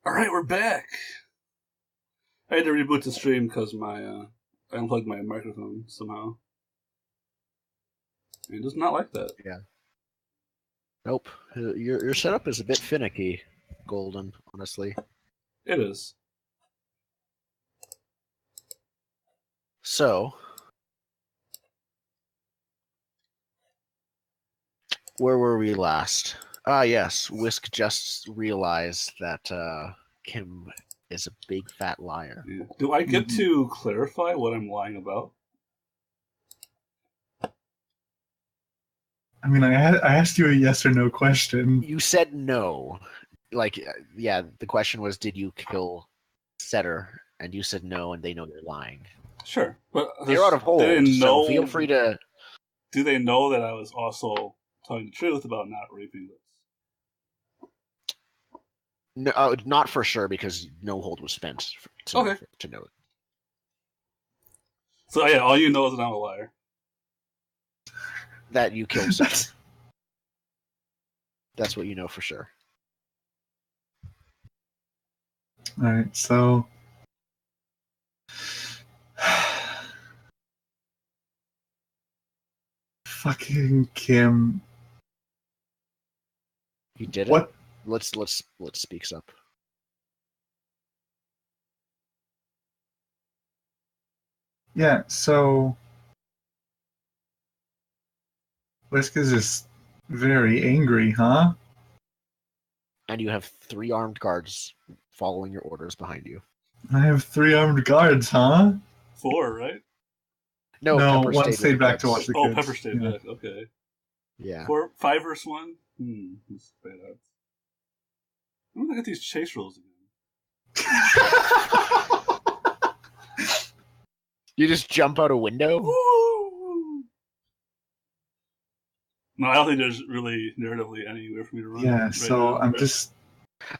Alright, we're back. I had to reboot the stream because I unplugged my microphone somehow. It does not like that. Yeah. Nope. Your setup is a bit finicky, Golden, honestly. It is. So, where were we last? Yes, Whisk just realized that Kim is a big fat liar. Yeah. Do I get to clarify what I'm lying about? I mean, I asked you a yes or no question. You said no. Yeah, the question was, did you kill Setter? And you said no, and they know you're lying. Sure, but You're out of hold, so feel free to... Do they know that I was also telling the truth about not raping this? No, not for sure, because no hold was spent to know it. So yeah, all you know is that I'm a liar. That you killed Setter. That's what you know for sure. Alright, so... Fucking Kim. You did What? it? Let's speak up. Yeah, so... Whisk is just very angry, huh? And you have 3 armed guards following your orders behind you. I have 3 armed guards, huh? 4, right? No, Pepper one stayed back to watch the kids. Oh, Pepper stayed back. Okay. Yeah. 5 versus 1. That's bad odds. I'm gonna get these chase rolls again. You just jump out a window? Woo! No, I don't think there's really narratively anywhere for me to run. Yeah, so I'm just...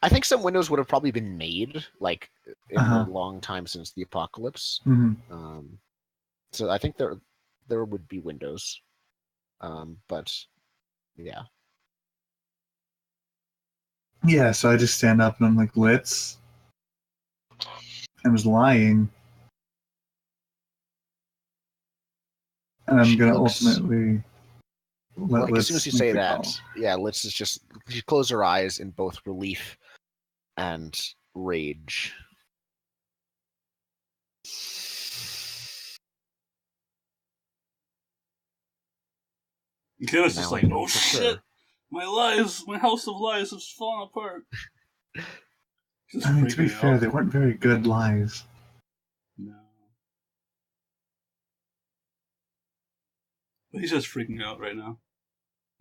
I think some windows would have probably been made, like, in a long time since the apocalypse. Mm-hmm. So I think there would be windows. But, yeah. Yeah, so I just stand up and I'm like, Litz. I was lying. And I'm going to ultimately... as soon as you say that, yeah, Litz is just... She closes her eyes in both relief and rage. Kira's just like, oh shit! My house of lies has fallen apart. I mean, to be fair, they weren't very good lies. No. But he's just freaking out right now.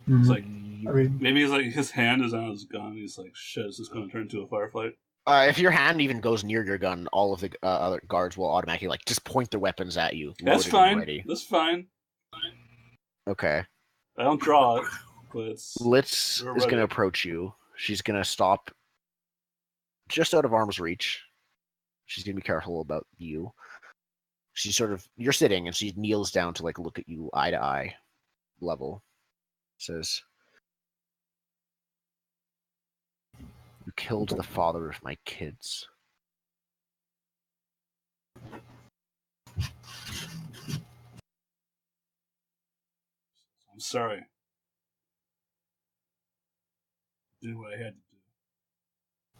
Mm-hmm. It's like, maybe he's like, his hand is on his gun. He's like, shit, is this going to turn into a firefight? If your hand even goes near your gun, all of the other guards will automatically just point their weapons at you. That's fine. That's fine. Okay. I don't draw it, but it's... Litz is going to approach you. She's going to stop just out of arm's reach. She's going to be careful about you. She's you're sitting, and she kneels down to look at you eye to eye level. Says, "You killed the father of my kids." I'm sorry. I did what I had to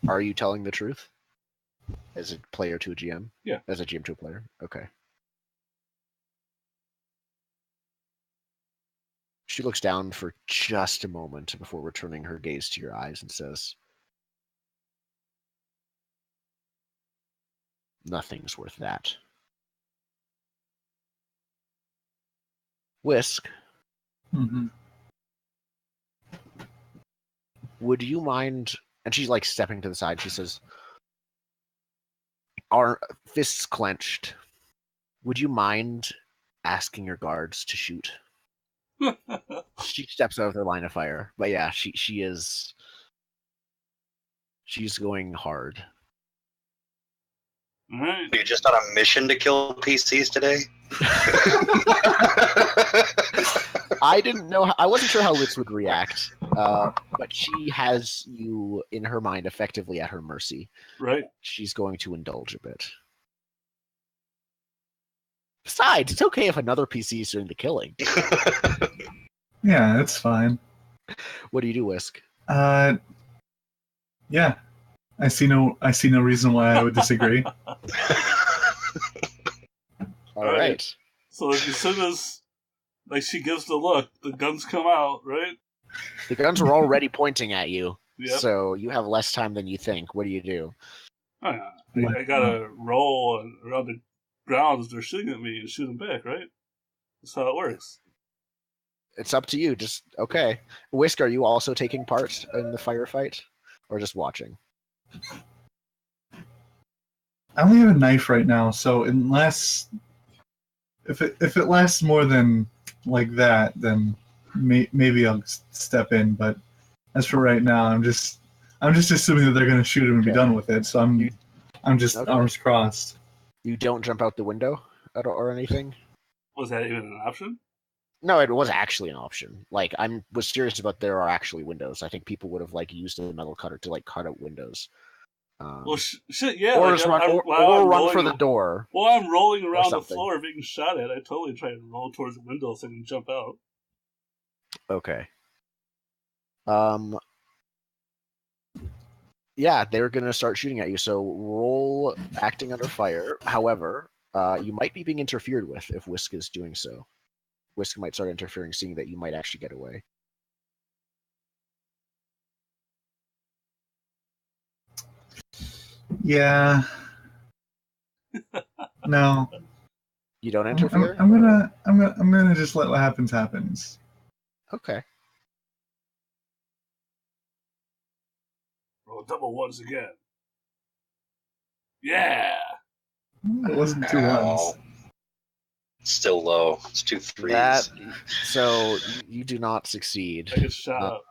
do. Are you telling the truth? As a player to a GM? Yeah. As a GM to a player? Okay. She looks down for just a moment before returning her gaze to your eyes and says, "Nothing's worth that." Whisk. Mm-hmm. Would you mind... And she's stepping to the side. She says, our fists clenched. Would you mind asking your guards to shoot? She steps out of their line of fire. But yeah, she's going hard. All right. You're just on a mission to kill PCs today? I didn't know. I wasn't sure how Litz would react, but she has you in her mind effectively at her mercy. Right? She's going to indulge a bit. Besides, it's okay if another PC is doing the killing. Yeah, it's fine. What do you do, Whisk? Yeah. I see no reason why I would disagree. All right. So as soon as she gives the look, the guns come out, right? The guns are already pointing at you, Yep. so you have less time than you think. What do you do? Oh, yeah. I gotta roll around the ground as they're shooting at me and shoot them back, right? That's how it works. It's up to you. Just okay. Whisk, are you also taking part in the firefight, or just watching? I only have a knife right now, so unless if it lasts more than like that, then maybe I'll step in. But as for right now, I'm just assuming that they're going to shoot him and be done with it. So I'm just arms crossed. You don't jump out the window or anything? Was that even an option? No, it was actually an option. Like, was serious about there are actually windows. I think people would have used a metal cutter to cut out windows. Well, shit, yeah. Or just run for the door. While I'm rolling around the floor being shot at, I totally try to roll towards the window so I can jump out. Okay. Yeah, they're gonna start shooting at you. So roll acting under fire. However, you might be being interfered with if Whisk is doing so. Whisk might start interfering, seeing that you might actually get away. Yeah. No. You don't interfere? I'm gonna just let what happens. Okay. Roll double ones again. Yeah. It wasn't 2 ones. Still low. It's 2 3s. So you do not succeed. I get shot up.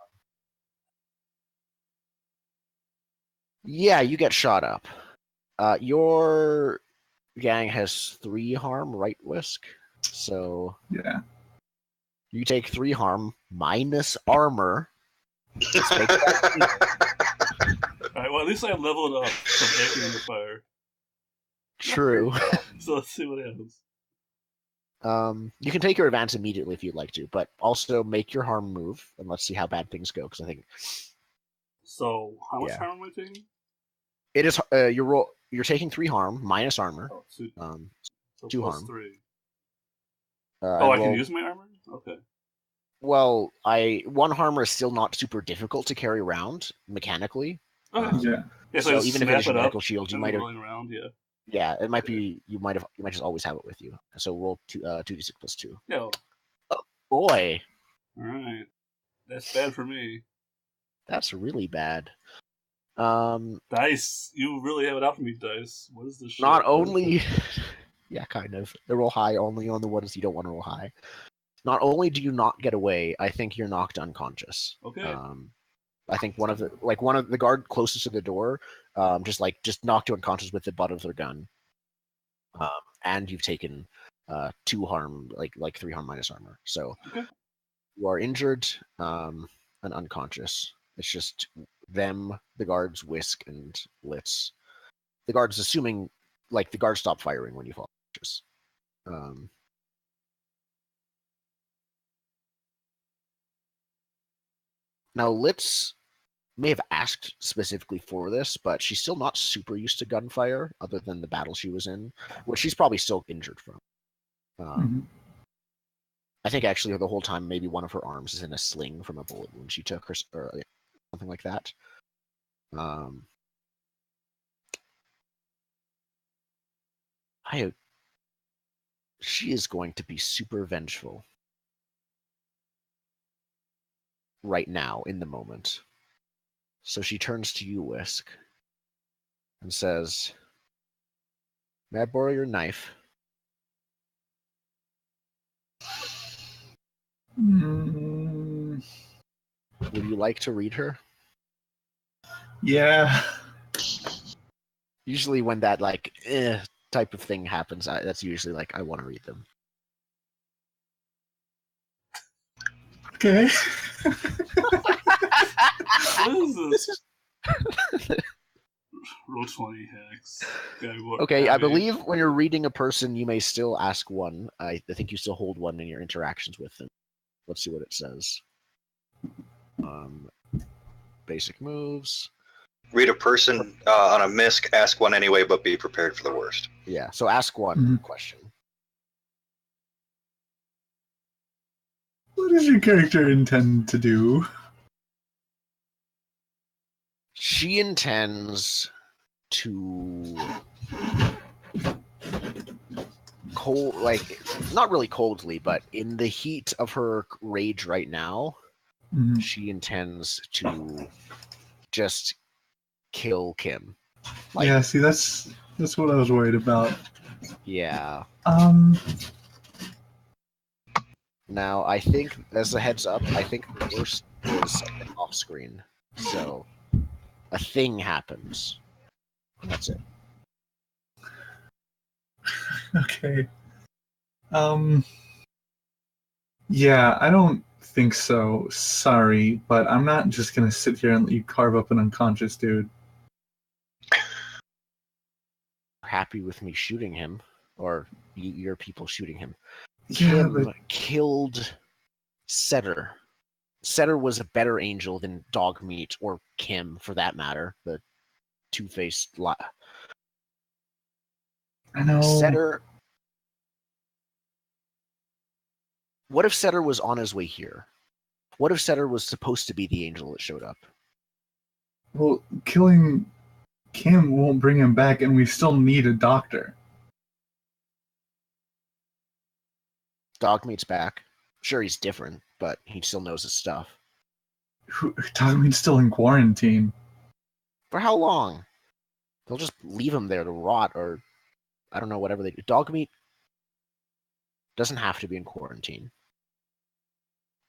Yeah, you get shot up. Your gang has 3 harm, right, Whisk? So yeah, you take 3 harm minus armor. Alright, well, at least I leveled up from acting under fire. True. So let's see what happens. You can take your advance immediately if you'd like to, but also make your harm move, and let's see how bad things go. Because I think. So how much harm am I taking? It is You're taking 3 harm minus armor. Oh, so 2 plus harm. 3. I can use my armor? Okay. Well, 1 harm is still not super difficult to carry around mechanically. Okay. Yeah. So even if it is your medical shield, you might have. Around, yeah. Yeah, it might be. You might just always have it with you. So roll 2d6 plus 2. Yeah. Oh boy. All right. That's bad for me. That's really bad. Dice, you really have it out for me, Dice. What is this shit? Not only, yeah, kind of. They roll high only on the ones you don't want to roll high. Not only do you not get away, I think you're knocked unconscious. Okay. I think one of the guard closest to the door, just knocked you unconscious with the butt of their gun. And you've taken 2 harm, like 3 harm minus armor. So you are injured and unconscious. It's just them, the guards, Whisk, and Litz. The guards, assuming the guards stop firing when you fall unconscious. Now, Litz may have asked specifically for this, but she's still not super used to gunfire, other than the battle she was in, which she's probably still injured from. I think actually the whole time maybe one of her arms is in a sling from a bullet wound she took, or something like that. She is going to be super vengeful right now, in the moment. So she turns to you, Whisk, and says, "May I borrow your knife?" Mm, Would you like to read her? yeah. Usually when that type of thing happens, that's usually I want to read them. Okay. What is this? Roll 20 hacks. Okay, I believe when you're reading a person, you may still ask one. I think you still hold one in your interactions with them. Let's see what it says. Basic moves. Read a person on a misc, ask one anyway, but be prepared for the worst. Yeah, so ask one question. What does your character intend to do? She intends to not really coldly, but in the heat of her rage right now, she intends to just kill Kim. Yeah, see, that's what I was worried about. Yeah. Now, I think, as a heads up, I think the worst is something off screen. So, a thing happens. That's it. Okay. Yeah, I don't think so. Sorry, but I'm not just gonna sit here and let you carve up an unconscious dude. Happy with me shooting him, or your people shooting him. Yeah, Kim killed Setter. Setter was a better angel than Dogmeat, or Kim, for that matter. The two-faced I know. Setter. What if Setter was on his way here? What if Setter was supposed to be the angel that showed up? Well, killing Kim won't bring him back, and we still need a doctor. Dogmeat's back. Sure, he's different, but he still knows his stuff. Dogmeat's still in quarantine. For how long? They'll just leave him there to rot, or I don't know, whatever they do. Dogmeat doesn't have to be in quarantine.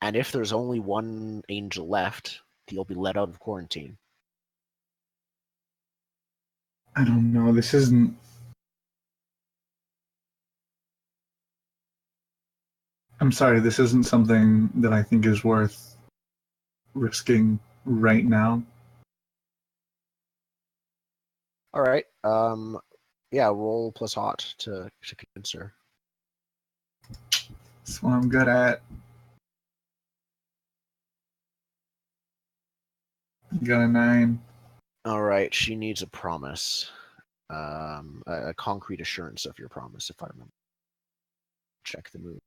And if there's only one angel left, he'll be let out of quarantine. I don't know. This isn't. I'm sorry, this isn't something that I think is worth risking right now. All right. Yeah, roll plus hot to convince her. That's what I'm good at. Got a 9. All right, she needs a promise. A concrete assurance of your promise, if I remember. Check the move.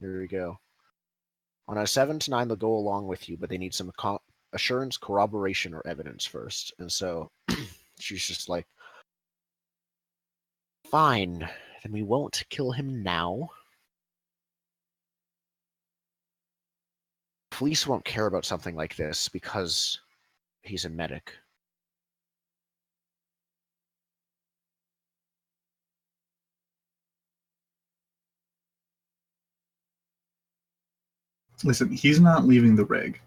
Here we go. On a 7 to 9, they'll go along with you, but they need some assurance, corroboration, or evidence first. And so she's just like, fine, then we won't kill him now. Police won't care about something like this because he's a medic. Listen, he's not leaving the rig.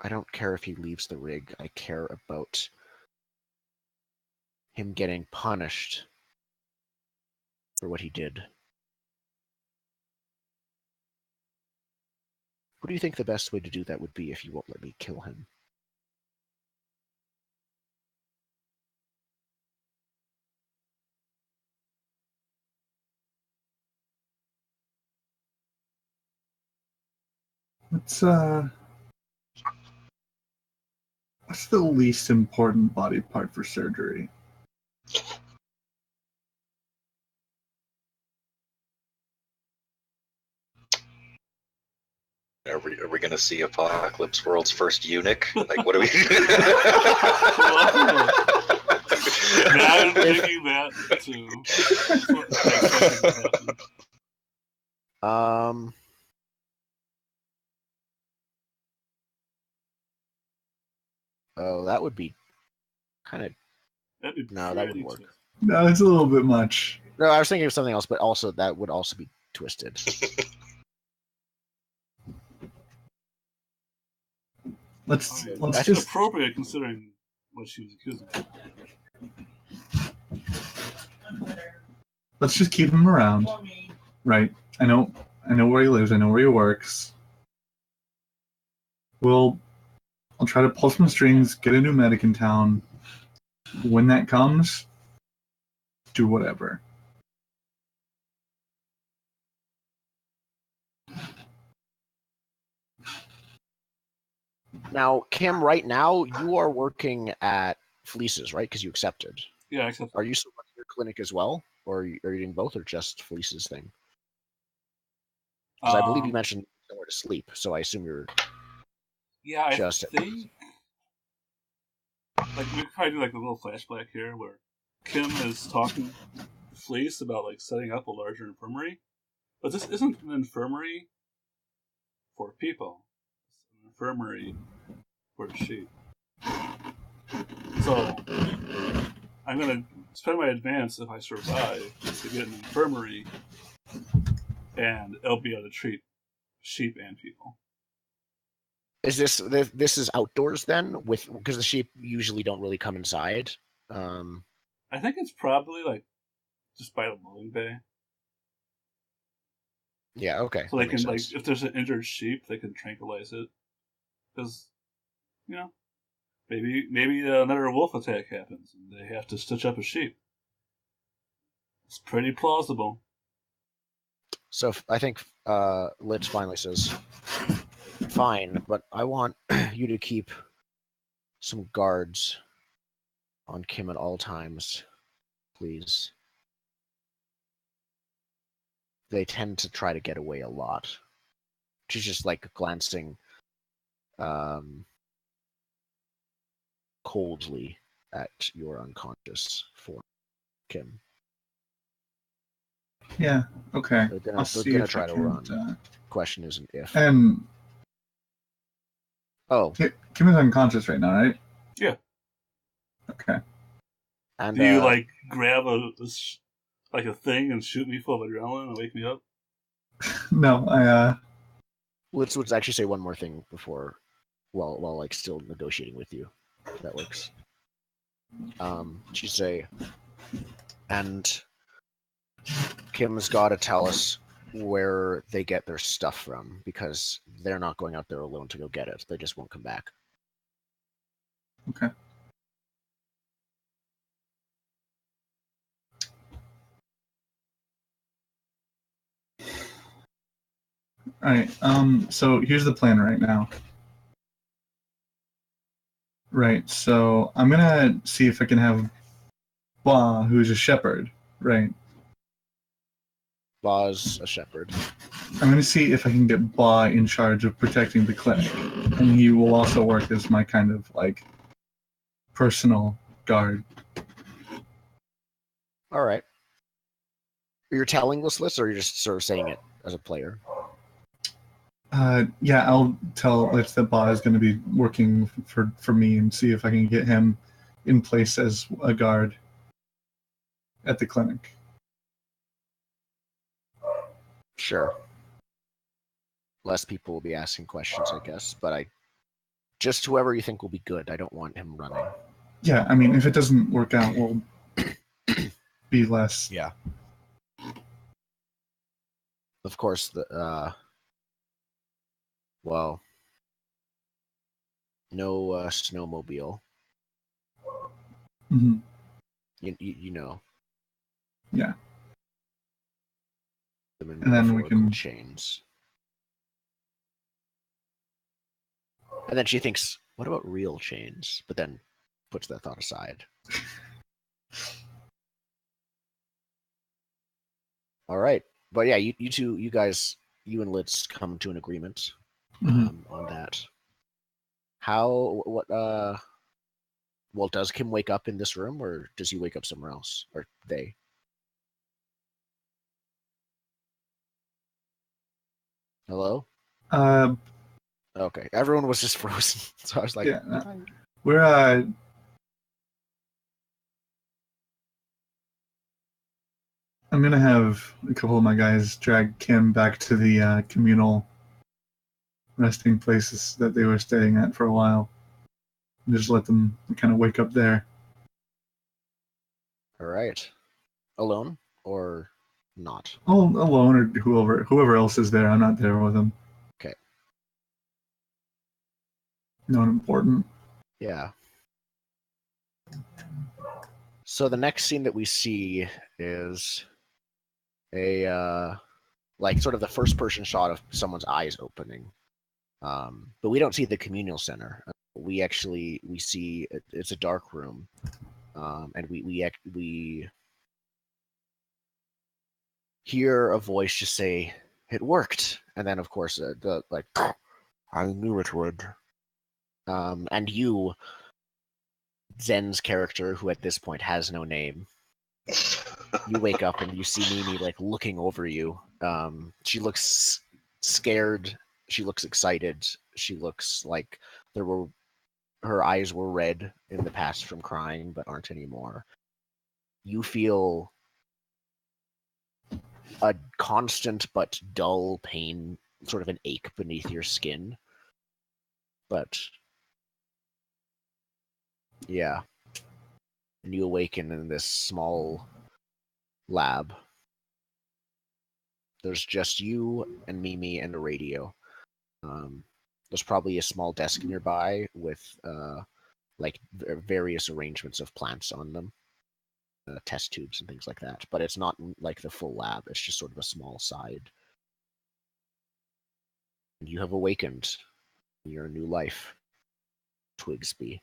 I don't care if he leaves the rig. I care about him getting punished for what he did. What do you think the best way to do that would be if you won't let me kill him? What's the least important body part for surgery? Are we going to see Apocalypse World's first eunuch? Like, what are we? Now I'm thinking that too. Oh, that would be kind of. No, that wouldn't work. No, it's a little bit much. No, I was thinking of something else, but also that would also be twisted. Let's That's just appropriate considering what she was accusing of. let's just keep him around, right? I know where he lives. I know where he works. I'll try to pull some strings, get a new medic in town. When that comes, do whatever. Now, Kim, right now you are working at Fleeces, right? Because you accepted. Yeah, except Are you still running your clinic as well, or are you doing both, or just Fleeces thing? Because I believe you mentioned somewhere to sleep, so I assume you're yeah, I just. think like we could probably do like a little flashback here where Kim is talking to Fleece about like setting up a larger infirmary, but this isn't an infirmary for people. It's an infirmary for sheep. So I'm gonna spend my advance if I survive to get an infirmary, and it'll be able to treat sheep and people. Is this is outdoors then? Because the sheep usually don't really come inside. I think it's probably like just by the loading bay. Yeah. Okay. So they that makes can like, sense. if there's an injured sheep, they can tranquilize it, because you know maybe another wolf attack happens and they have to stitch up a sheep. It's pretty plausible. So I think Litz finally says, "Fine, but I want you to keep some guards on Kim at all times, please. They tend to try to get away a lot." She's just like glancing coldly at your unconscious form, Kim. Yeah. Okay. They're I'll gonna see if I try to can. run. Question isn't if. And Oh, Kim is unconscious right now, right? Yeah. Okay. and Do you like grab like a thing and shoot me full of adrenaline and wake me up? No, let's actually say one more thing before, while like still negotiating with you. If that works. She'd say, and Kim's got to tell us where they get their stuff from, because they're not going out there alone to go get it. They just won't come back. Okay. All right. So here's the plan right now. Right. So I'm gonna see if I can have Ba, who's a shepherd. Right. Ba's a shepherd. I'm gonna see if I can get Ba in charge of protecting the clinic, and he will also work as my kind of like personal guard. All right. You're telling this list, or you're just sort of saying it as a player? Yeah, I'll tell Litz that Ba is going to be working for me and see if I can get him in place as a guard at the clinic. Sure. Less people will be asking questions, I guess, but just whoever you think will be good. I don't want him running. Yeah, I mean, if it doesn't work out, we'll be less. Yeah. Of course, well, no snowmobile. Mm-hmm. You know. Yeah. Them in And then we metaphorical can chains. And then she thinks, what about real chains? But then puts that thought aside. All right. But yeah, you two, you guys, you and Litz come to an agreement on that. Well, does Kim wake up in this room, or does he wake up somewhere else? Or they? Hello? Okay. Everyone was just frozen. So I was like, yeah, we're I'm gonna have a couple of my guys drag Kim back to the communal resting places that they were staying at for a while, and just let them kind of wake up there. all right. Alone? Or not. Oh, alone or whoever else is there. I'm not there with them. Okay. Not important. Yeah. So the next scene that we see is a like sort of the first person shot of someone's eyes opening. But we don't see the communal center. We see it's a dark room, and we hear a voice just say, "It worked," and then of course the like, "I knew it would." And you, Zen's character, who at this point has no name, you wake up and you see Mimi like looking over you. She looks scared. She looks excited. She looks like her eyes were red in the past from crying, but aren't anymore. You feel a constant but dull pain, sort of an ache beneath your skin. But yeah, and you awaken in this small lab. There's just you and Mimi and a radio. There's probably a small desk nearby with like various arrangements of plants on them, test tubes and things like that. But it's not like the full lab. It's just sort of a small side. And you have awakened in your new life, Twigsby.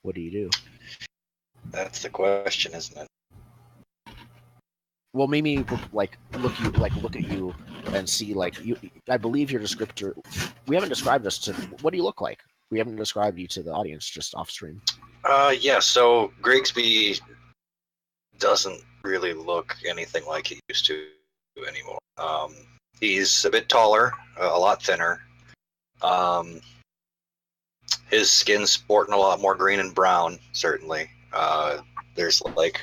What do you do? That's the question, isn't it? Well, Mimi will look at you and see like you. I believe your descriptor. We haven't described us to. What do you look like? We haven't described you to the audience, just off stream. Yeah, so Grigsby doesn't really look anything like he used to anymore. He's a bit taller, a lot thinner. His skin's sporting a lot more green and brown, certainly. There's like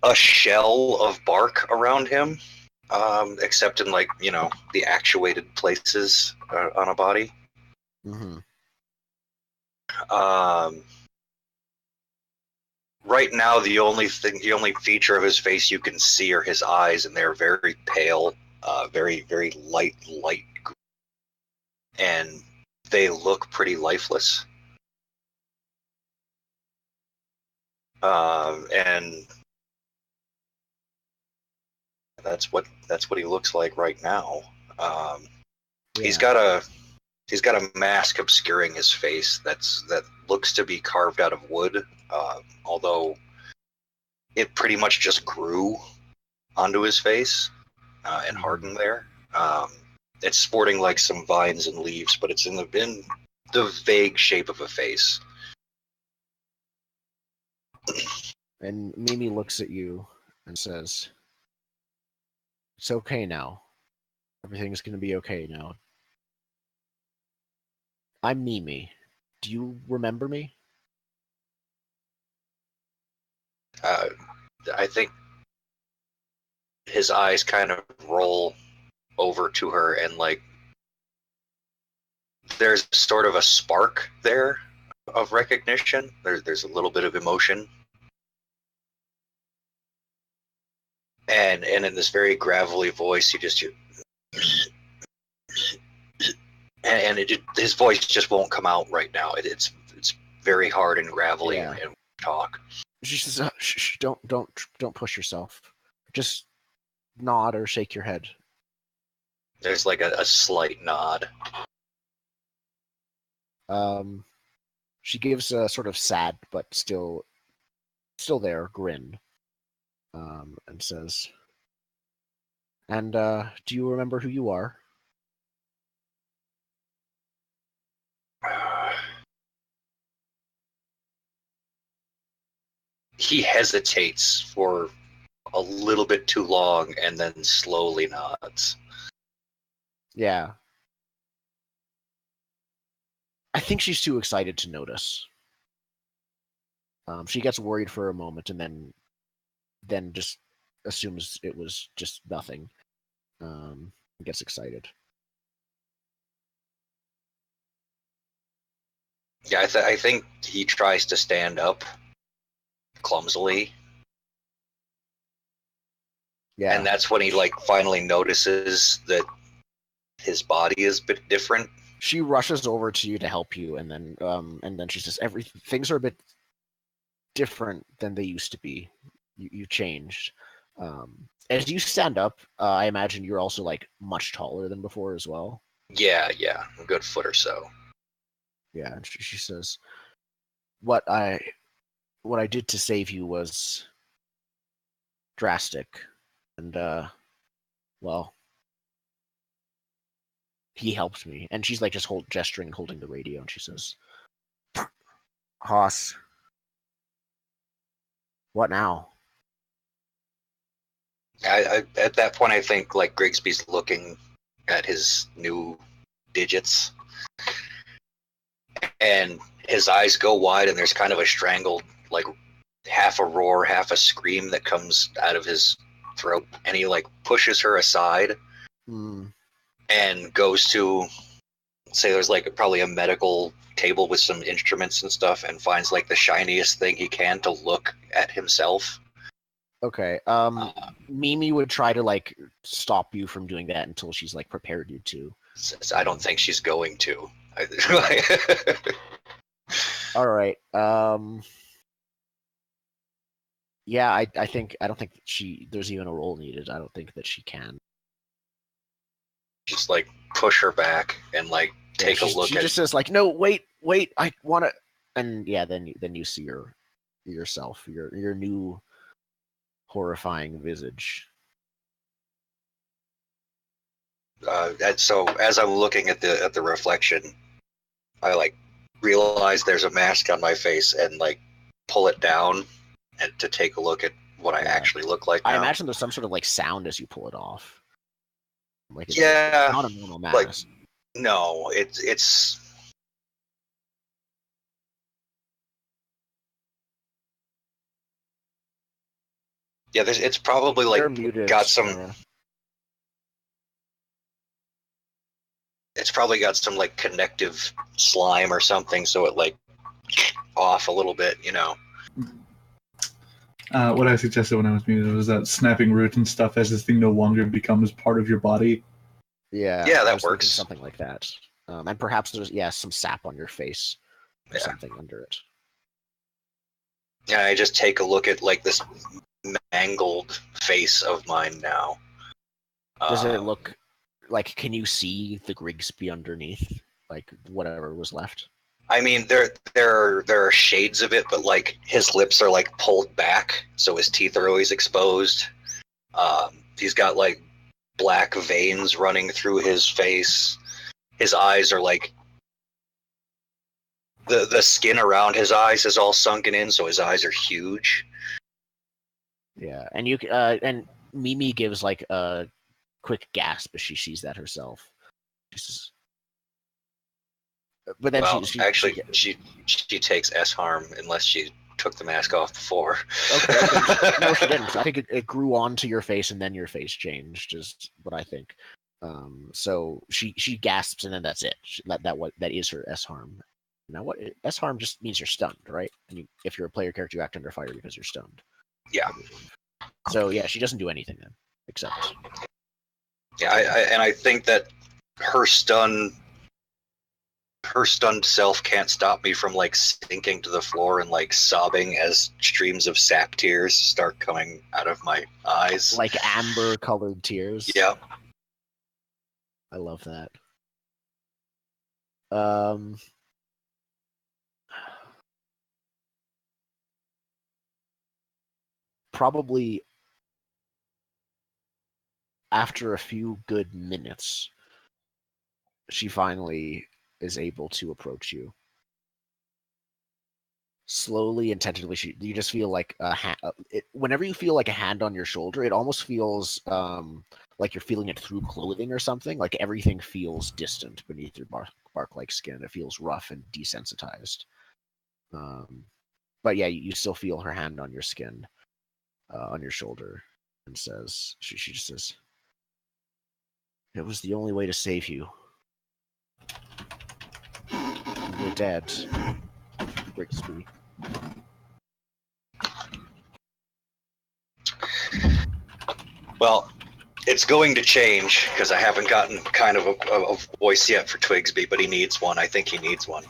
a shell of bark around him, except in like, the actuated places on a body. Mm-hmm. Right now, the only feature of his face you can see are his eyes, and they're very pale, very, very light green, and they look pretty lifeless. And that's what he looks like right now. He's got a mask obscuring his face that looks to be carved out of wood, although it pretty much just grew onto his face and hardened there. It's sporting like some vines and leaves, but it's in the vague shape of a face. And Mimi looks at you and says, "It's okay now. Everything's going to be okay now. I'm Mimi. Do you remember me?" I think his eyes kind of roll over to her, and like there's sort of a spark there of recognition. There's a little bit of emotion. And in this very gravelly voice, you just his voice just won't come out right now. It's very hard and gravelly and talk. She says, "Shh, don't push yourself. Just nod or shake your head." There's like a slight nod. She gives a sort of sad but still there grin, and says, "And do you remember who you are?" He hesitates for a little bit too long and then slowly nods. Yeah. I think she's too excited to notice. She gets worried for a moment and then just assumes it was just nothing. Gets excited. Yeah, I think he tries to stand up, clumsily. Yeah. And that's when he like finally notices that his body is a bit different. She rushes over to you to help you, and then she says, things are a bit different than they used to be. You changed. As you stand up, I imagine you're also like much taller than before as well. Yeah, a good foot or so. Yeah, and she says, what I did to save you was drastic, and well, he helped me. And she's like just gesturing, holding the radio, and she says, Haas, what now? I at that point, I think like Grigsby's looking at his new digits, and his eyes go wide, and there's kind of a strangled, like half a roar, half a scream that comes out of his throat, and he like pushes her aside and goes to say there's like probably a medical table with some instruments and stuff, and finds like the shiniest thing he can to look at himself. Okay. Mimi would try to like stop you from doing that until she's like prepared you to. I don't think she's going to. All right. Yeah, I don't think that there's even a roll needed. I don't think that she can. Just like push her back and like take a look. She just says like, no, wait, I want to, and yeah, then you see yourself, your new horrifying visage. And so as I'm looking at the reflection, I like realize there's a mask on my face and like pull it down and to take a look at what I actually look like now. I imagine there's some sort of like sound as you pull it off. Like it's not a normal mask. Like, no, it's yeah. It's probably like muted, got some. It's probably got some like connective slime or something, so it like off a little bit, you know. What I suggested when I was muted was that snapping root and stuff as this thing no longer becomes part of your body. Yeah, that works. Something like that, and perhaps there's some sap on your face or something under it. Yeah, I just take a look at like this mangled face of mine now. Does it look like? Can you see the Grigsby underneath, like whatever was left? I mean, there are shades of it, but like his lips are like pulled back, so his teeth are always exposed. He's got like black veins running through his face. His eyes are like the skin around his eyes is all sunken in, so his eyes are huge. Yeah, and and Mimi gives like a quick gasp as she sees that herself. But then she takes S-harm unless she took the mask off before. Okay. No, she didn't. I think it grew onto your face and then your face changed, is what I think. So she gasps and then that's it. That is her S-harm. Now, what S-harm just means you're stunned, right? And if you're a player character, you act under fire because you're stunned. Yeah. So yeah, she doesn't do anything then, except. Yeah, I think that her stunned self can't stop me from like sinking to the floor and like sobbing as streams of sap tears start coming out of my eyes. Like amber colored tears. Yeah. I love that. Probably after a few good minutes, she finally is able to approach you. Slowly and tentatively, you just feel like a hand. Whenever you feel like a hand on your shoulder, it almost feels like you're feeling it through clothing or something. Like everything feels distant beneath your bark-like skin. It feels rough and desensitized. But yeah, you still feel her hand on your skin, on your shoulder, and says, she just says, "It was the only way to save you. You're dead, Grigsby." Well, it's going to change because I haven't gotten kind of a voice yet for Twigsby, but he needs one. I think he needs one.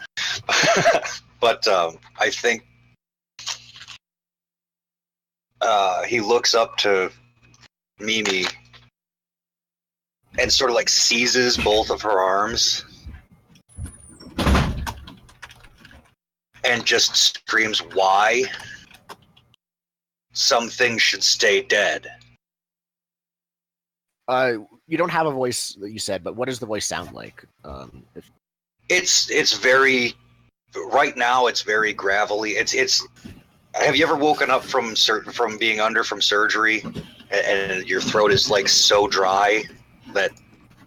But I think he looks up to Mimi and sort of like seizes both of her arms and just screams, "Why? Some things should stay dead." You don't have a voice that you said, but what does the voice sound like? It's very right now. It's very gravelly. It's. Have you ever woken up from being under from surgery, and your throat is like so dry that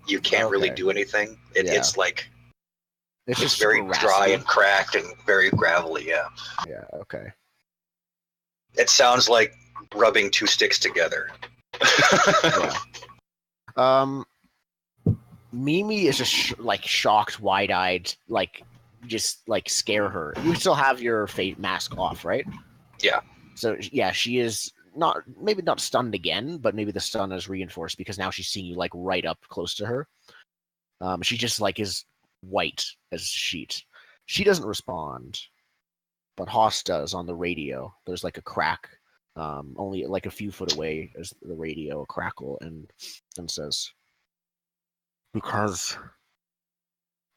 you can't really do anything? It's like it's just very raspy. dry and cracked and very gravelly. Yeah. Yeah. Okay. It sounds like rubbing two sticks together. Yeah. Mimi is just like shocked, wide-eyed, like just like scare her. You still have your face mask off, right? Yeah. So yeah, she is maybe not stunned again, but maybe the stun is reinforced because now she's seeing you like right up close to her. She just like is white as a sheet. She doesn't respond, but Haas does on the radio. There's like a crack, only like a few foot away is the radio, a crackle, and says, "Because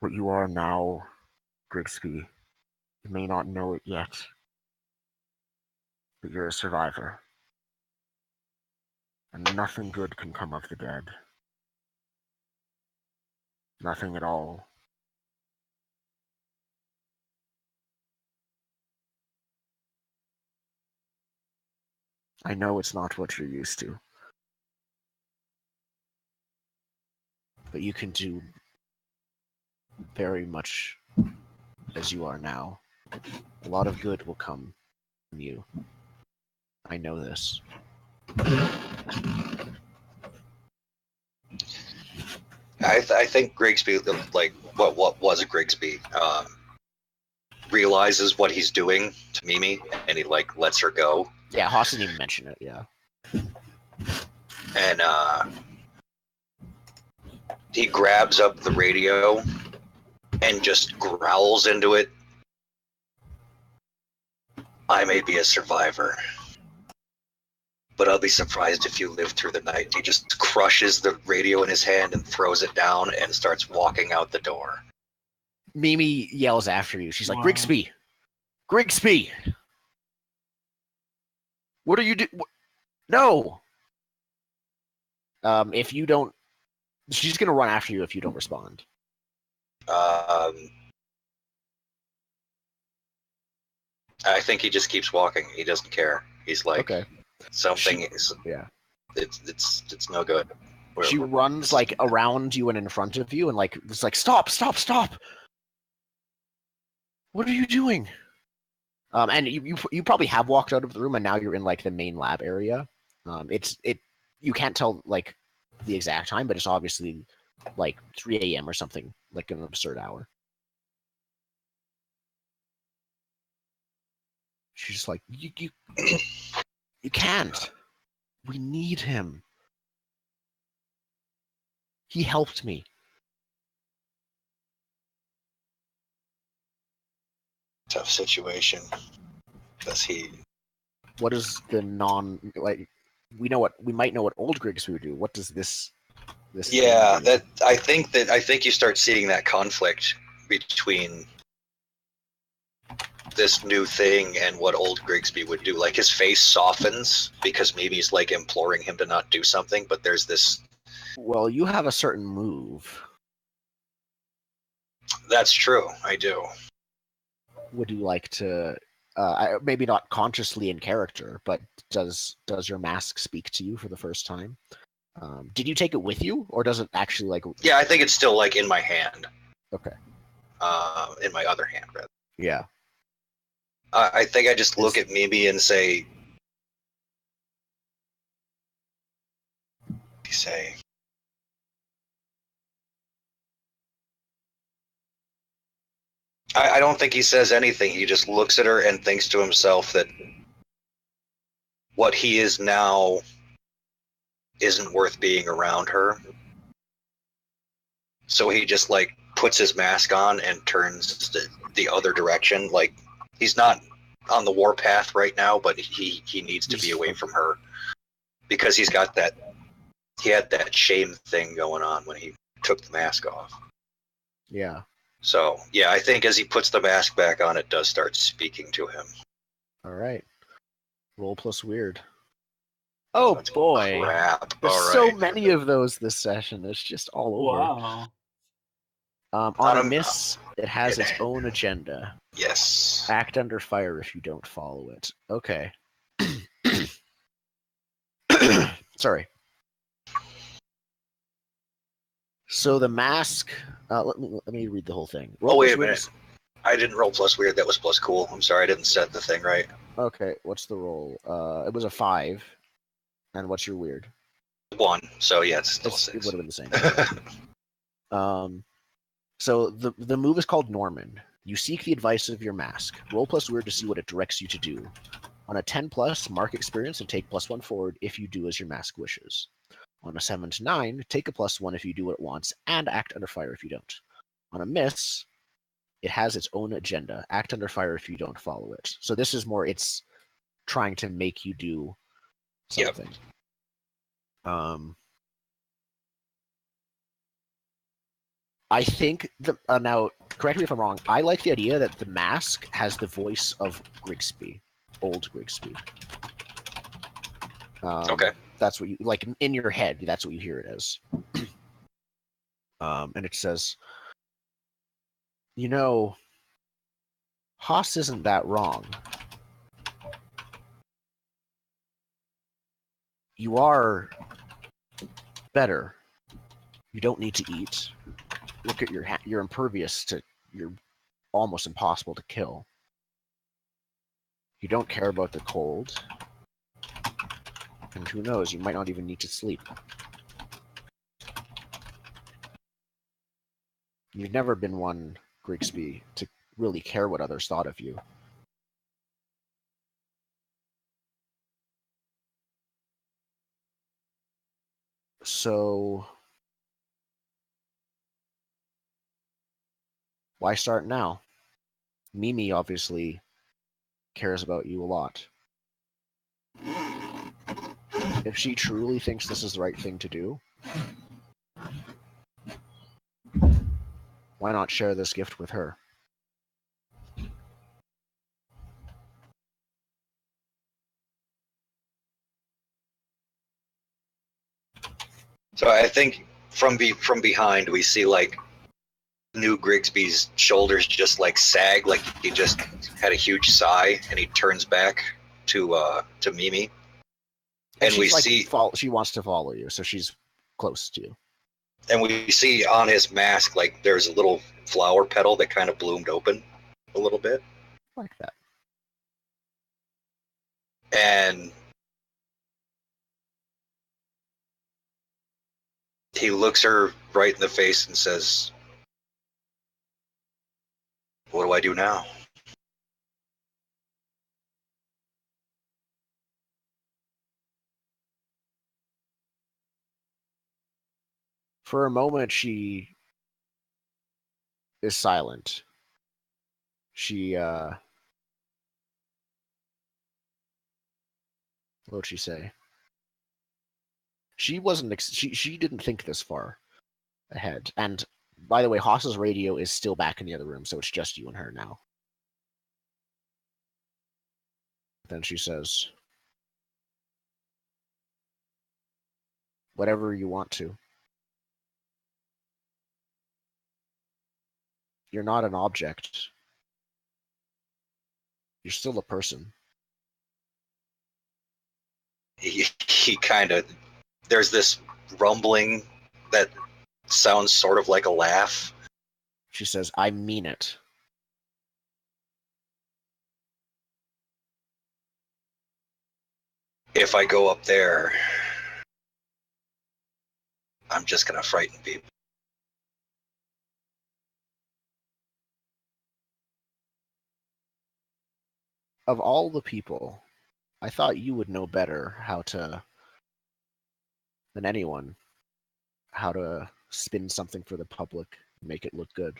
what you are now, Grigsby, you may not know it yet, but you're a survivor. And nothing good can come of the dead. Nothing at all. I know it's not what you're used to. But you can do very much as you are now. A lot of good will come from you. I know this." I think Grigsby, like what was a Grigsby, realizes what he's doing to Mimi, and he like lets her go. Yeah, Haas didn't even mention it. Yeah. And he grabs up the radio and just growls into it. "I may be a survivor, but I'll be surprised if you live through the night." He just crushes the radio in his hand and throws it down and starts walking out the door. Mimi yells after you. She's like, Wow. "Grigsby! Grigsby! What are you doing? No!" If you don't, she's gonna run after you if you don't respond. I think he just keeps walking. He doesn't care. He's like, Okay. something is. Yeah. It's no good. She runs like around you and in front of you, and like it's like, "Stop! Stop! Stop! What are you doing?" And you probably have walked out of the room, and now you're in like the main lab area. You can't tell like the exact time, but it's obviously like 3 a.m. or something, like an absurd hour. She's just like, you can't. We need him. He helped me. Tough situation. Does he? What is the we might know what old Grigsby would do. What does this Yeah, thing do? I think you start seeing that conflict between this new thing and what old Grigsby would do. Like his face softens because maybe he's like imploring him to not do something, but there's this. Well, you have a certain move. That's true. I do. Would you like to maybe not consciously in character, but does your mask speak to you for the first time? Did you take it with you, or does it actually like? Yeah, I think it's still like in my hand. Okay. In my other hand, rather. Yeah. I think I just look at Mimi and say, I don't think he says anything. He just looks at her and thinks to himself that what he is now isn't worth being around her. So he just like puts his mask on and turns the other direction. Like he's not on the warpath right now, but he needs to be away from her because he had that shame thing going on when he took the mask off. Yeah. So yeah, I think as he puts the mask back on, it does start speaking to him. All right. Roll plus weird. Oh That's boy. crap. There's All so right. many of those this session. It's just all over. Wow. On a miss, it has its own agenda. Yes. Act under fire if you don't follow it. Okay. Sorry. So the mask. Let me read the whole thing. Oh wait a minute. I didn't roll plus weird. That was plus cool. I'm sorry, I didn't set the thing right. Okay. What's the roll? It was a 5. And what's your weird? 1. So yeah, it's still It 6. would have been the same. So the move is called Norman. You seek the advice of your mask. Roll plus weird to see what it directs you to do. On a 10 plus, mark experience and take +1 forward if you do as your mask wishes. On a 7 to 9, take a +1 if you do what it wants, and act under fire if you don't. On a miss, it has its own agenda. Act under fire if you don't follow it. So this is more, it's trying to make you do something. Yep. I think now, correct me if I'm wrong. I like the idea that the mask has the voice of Grigsby, old Grigsby. Okay. That's what you like in your head. That's what you hear it as. And it says, you know, Haas isn't that wrong. You are better. You don't need to eat. Look at you're impervious to, you're almost impossible to kill. You don't care about the cold. And who knows, you might not even need to sleep. You've never been one, Grigsby, to really care what others thought of you. So, why start now? Mimi obviously cares about you a lot. If she truly thinks this is the right thing to do, why not share this gift with her? So I think from behind we see like new Grigsby's shoulders just like sag, like he just had a huge sigh, and he turns back to Mimi, and we like, see she wants to follow you, so she's close to you. And we see on his mask like there's a little flower petal that kind of bloomed open a little bit, like that. And he looks her right in the face and says, "What do I do now?" For a moment, she is silent. She, what'd she say? She wasn't, she didn't think this far ahead. And by the way, Haas's radio is still back in the other room, so it's just you and her now. Then she says, whatever you want to. You're not an object. You're still a person. He kind of, there's this rumbling that sounds sort of like a laugh. She says, I mean it. If I go up there, I'm just going to frighten people. Of all the people, I thought you would know better how to than anyone how to spin something for the public and make it look good.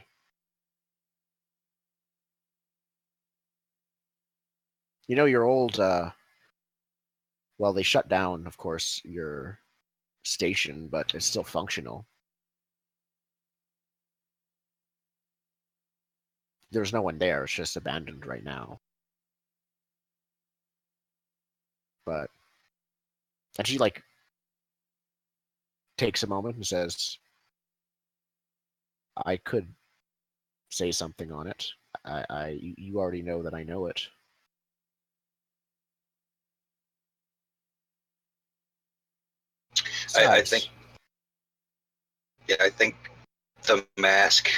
You know, your old, well, they shut down, of course, your station, but it's still functional. There's no one there. It's just abandoned right now. But, and she like takes a moment and says, I could say something on it. You already know that I know it. I think the mask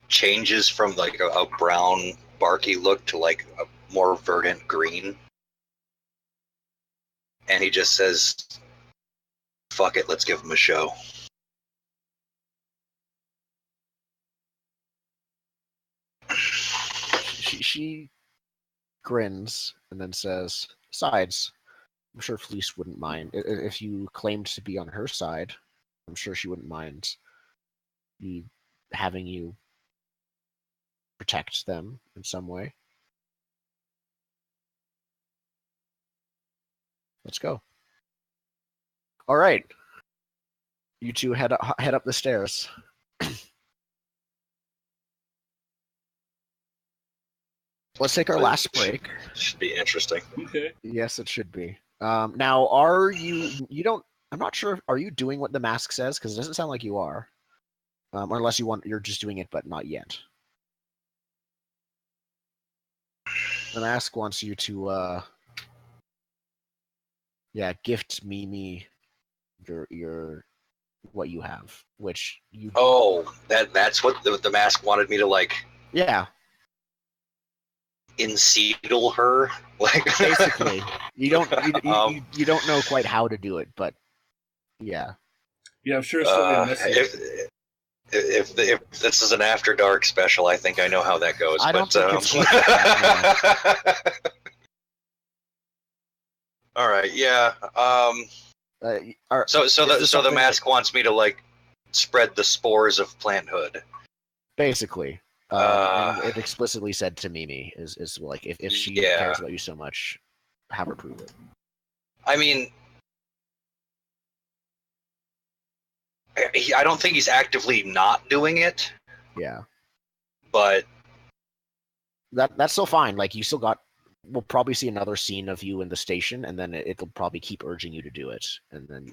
changes from like a brown barky look to like a more verdant green, and he just says, fuck it, let's give him a show. She grins and then says, besides, I'm sure Fleece wouldn't mind. If you claimed to be on her side, I'm sure she wouldn't mind having you protect them in some way. Let's go. All right. You two head up the stairs. Let's take our last break. Should be interesting. Okay. Yes, it should be. Now, are you don't, I'm not sure, are you doing what the mask says? Because it doesn't sound like you are. Or unless you're just doing it, but not yet. The mask wants you to, gift Mimi your what you have, which you. Oh, that's what the mask wanted me to like. Yeah. Enseedle her, like basically. You don't know quite how to do it, but yeah. Yeah, I'm sure it's really messy. If this is an After Dark special, I think I know how that goes. I don't think it's quite like that, no. All right, yeah. So the mask wants me to like spread the spores of planthood. Basically, and it explicitly said to Mimi is like if she cares about you so much, have her prove it. I mean, I don't think he's actively not doing it. Yeah, but that's still fine. Like you still got. We'll probably see another scene of you in the station, and then it'll probably keep urging you to do it, and then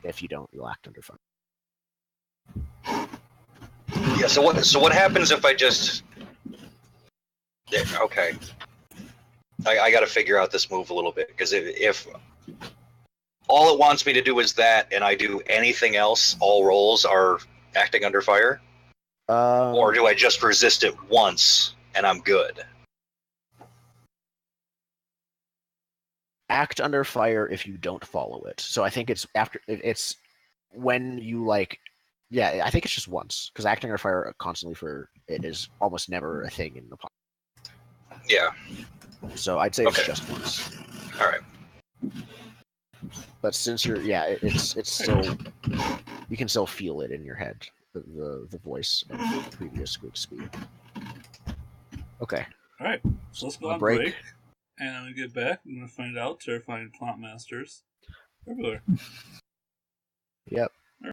if you don't, you'll act under fire. Yeah. So what happens if I just? Yeah, okay. I got to figure out this move a little bit because if all it wants me to do is that, and I do anything else, all rolls are acting under fire, or do I just resist it once and I'm good? Act under fire if you don't follow it. So I think it's it's when you like, yeah, I think it's just once because acting under fire constantly for it is almost never a thing in the plot. Yeah. So I'd say it's just once. All right. But since you're, it's still, you can still feel it in your head, the voice of the previous group speed. Okay. All right. So let's go on break. And when we get back, I'm going to find out terrifying plant masters everywhere. Yep.